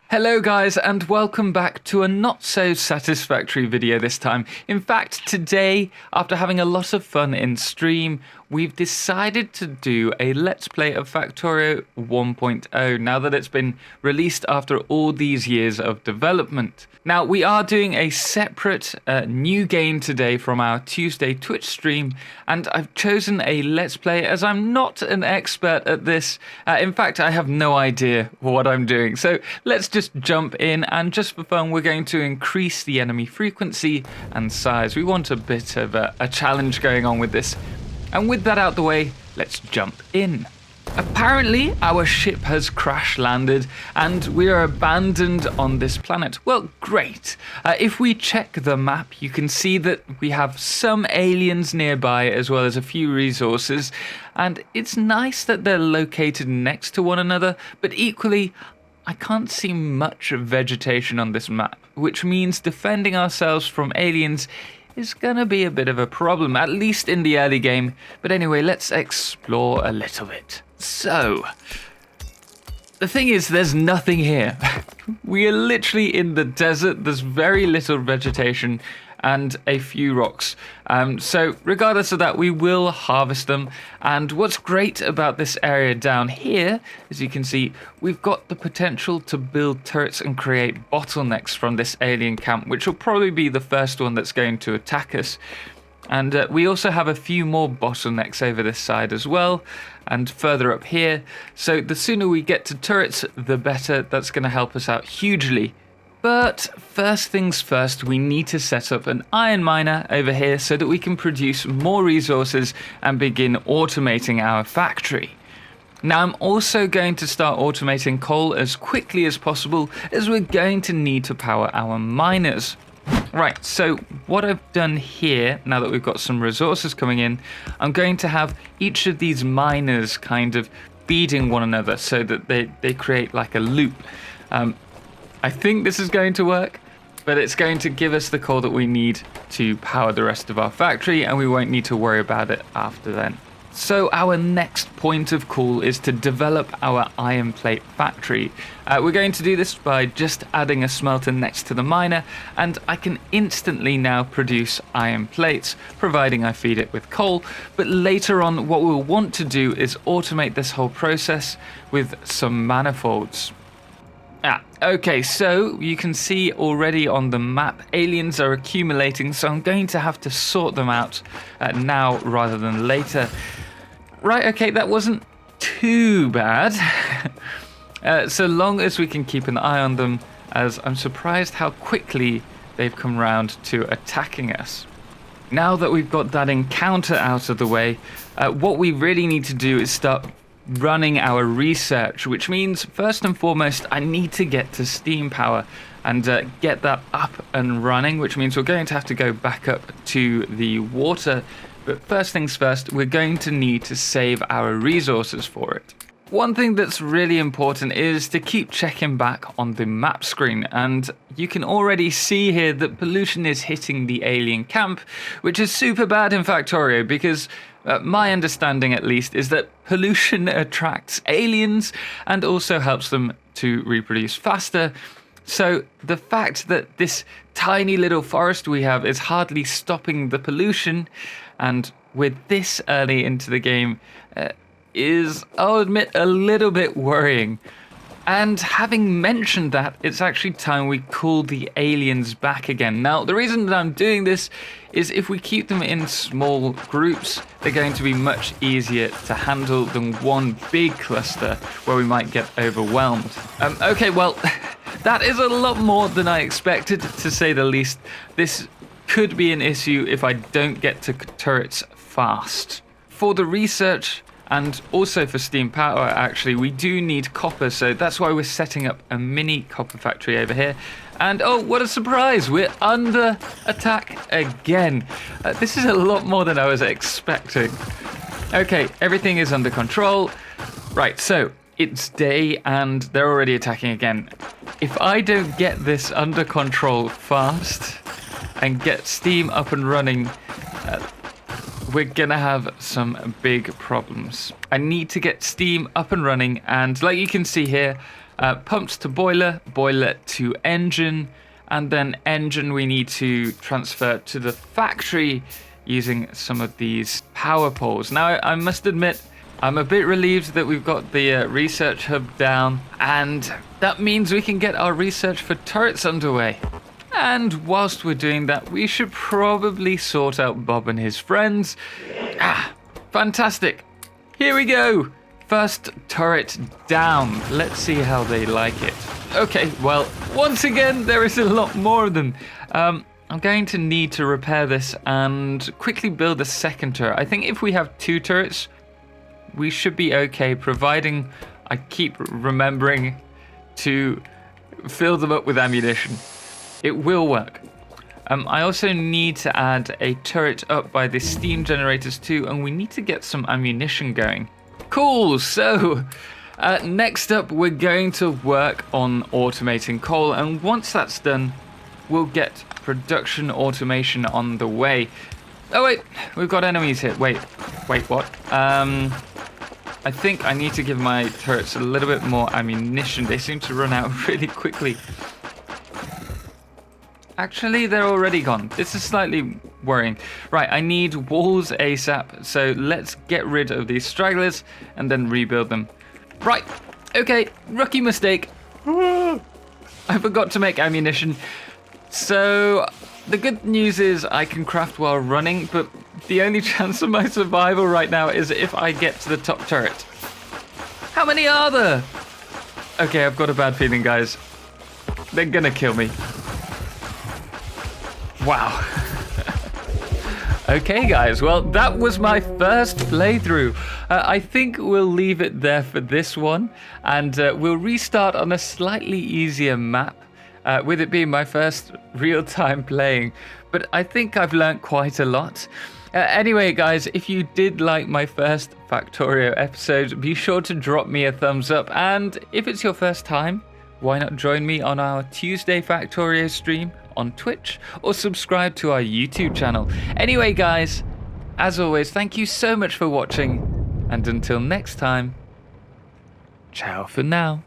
Hello guys, and welcome back to a not so satisfactory video this time. In fact, today, after having a lot of fun in stream, we've decided to do a Let's Play of Factorio 1.0 now that it's been released after all these years of development. Now, we are doing a separate new game today from our Tuesday Twitch stream, and I've chosen a Let's Play as I'm not an expert at this. In fact, I have no idea what I'm doing. So let's just jump in, and just for fun, we're going to increase the enemy frequency and size. We want a bit of a challenge going on with this. And with that out the way, let's jump in. Apparently, our ship has crash landed and we are abandoned on this planet. Well, great. If we check the map, you can see that we have some aliens nearby as well as a few resources. And it's nice that they're located next to one another, but equally, I can't see much vegetation on this map, which means defending ourselves from aliens is gonna be a bit of a problem, at least in the early game. But anyway, let's explore a little bit. So, the thing is, there's nothing here. We are literally in the desert. There's very little vegetation and a few rocks. So regardless of that, we will harvest them. And what's great about this area down here, as you can see, we've got the potential to build turrets and create bottlenecks from this alien camp, which will probably be the first one that's going to attack us. And we also have a few more bottlenecks over this side as well, and further up here. So the sooner we get to turrets, the better. That's going to help us out hugely. But first things first, we need to set up an iron miner over here so that we can produce more resources and begin automating our factory. Now, I'm also going to start automating coal as quickly as possible, as we're going to need to power our miners. Right, so what I've done here, now that we've got some resources coming in, I'm going to have each of these miners kind of feeding one another so that they create like a loop. I think this is going to work, but it's going to give us the coal that we need to power the rest of our factory, and we won't need to worry about it after then. So our next point of call is to develop our iron plate factory. We're going to do this by just adding a smelter next to the miner, and I can instantly now produce iron plates, providing I feed it with coal. But later on, what we'll want to do is automate this whole process with some manifolds. Okay, so you can see already on the map, aliens are accumulating, so I'm going to have to sort them out now rather than later. Right, okay, that wasn't too bad. So long as we can keep an eye on them, as I'm surprised how quickly they've come round to attacking us. Now that we've got that encounter out of the way, what we really need to do is start running our research, which means first and foremost I need to get to steam power and get that up and running, which means we're going to have to go back up to the water. But first things first, we're going to need to save our resources for it. One thing that's really important is to keep checking back on the map screen, and you can already see here that pollution is hitting the alien camp, which is super bad in Factorio because my understanding at least is that pollution attracts aliens and also helps them to reproduce faster. So the fact that this tiny little forest we have is hardly stopping the pollution, and with this early into the game, is, I'll admit, a little bit worrying. And having mentioned that, it's actually time we call the aliens back again. Now, the reason that I'm doing this is if we keep them in small groups, they're going to be much easier to handle than one big cluster where we might get overwhelmed. Okay, well, that is a lot more than I expected, to say the least. This could be an issue if I don't get to turrets fast. For the research, and also for steam power, actually, we do need copper, so that's why we're setting up a mini copper factory over here. And oh, what a surprise, we're under attack again. This is a lot more than I was expecting. Okay, everything is under control. Right, so it's day and they're already attacking again. If I don't get this under control fast and get steam up and running, we're gonna have some big problems. I need to get steam up and running, and like you can see here, Pumps to boiler, boiler to engine, and then engine we need to transfer to the factory using some of these power poles. Now, I must admit, I'm a bit relieved that we've got the research hub down, and that means we can get our research for turrets underway. And whilst we're doing that, we should probably sort out Bob and his friends. Fantastic. Here we go. First turret down. Let's see how they like it. Okay, well, once again, there is a lot more of them. I'm going to need to repair this and quickly build a second turret. I think if we have 2 turrets, we should be okay, providing I keep remembering to fill them up with ammunition. It will work. I also need to add a turret up by the steam generators too, and we need to get some ammunition going. Cool, so next up we're going to work on automating coal, and once that's done, we'll get production automation on the way. Oh wait, we've got enemies here. Wait, what? I think I need to give my turrets a little bit more ammunition. They seem to run out really quickly. Actually, they're already gone. This is slightly worrying. Right, I need walls ASAP, so let's get rid of these stragglers and then rebuild them. Right, okay, rookie mistake. I forgot to make ammunition. So, the good news is I can craft while running, but the only chance of my survival right now is if I get to the top turret. How many are there? Okay, I've got a bad feeling, guys. They're gonna kill me. Wow. Okay, guys, well, that was my first playthrough. I think we'll leave it there for this one, and we'll restart on a slightly easier map, with it being my first real-time playing. But I think I've learnt quite a lot. Anyway, guys, if you did like my first Factorio episode, be sure to drop me a thumbs up, and if it's your first time, why not join me on our Tuesday Factorio stream on Twitch, or subscribe to our YouTube channel. Anyway, guys, as always, thank you so much for watching, and until next time, ciao for now.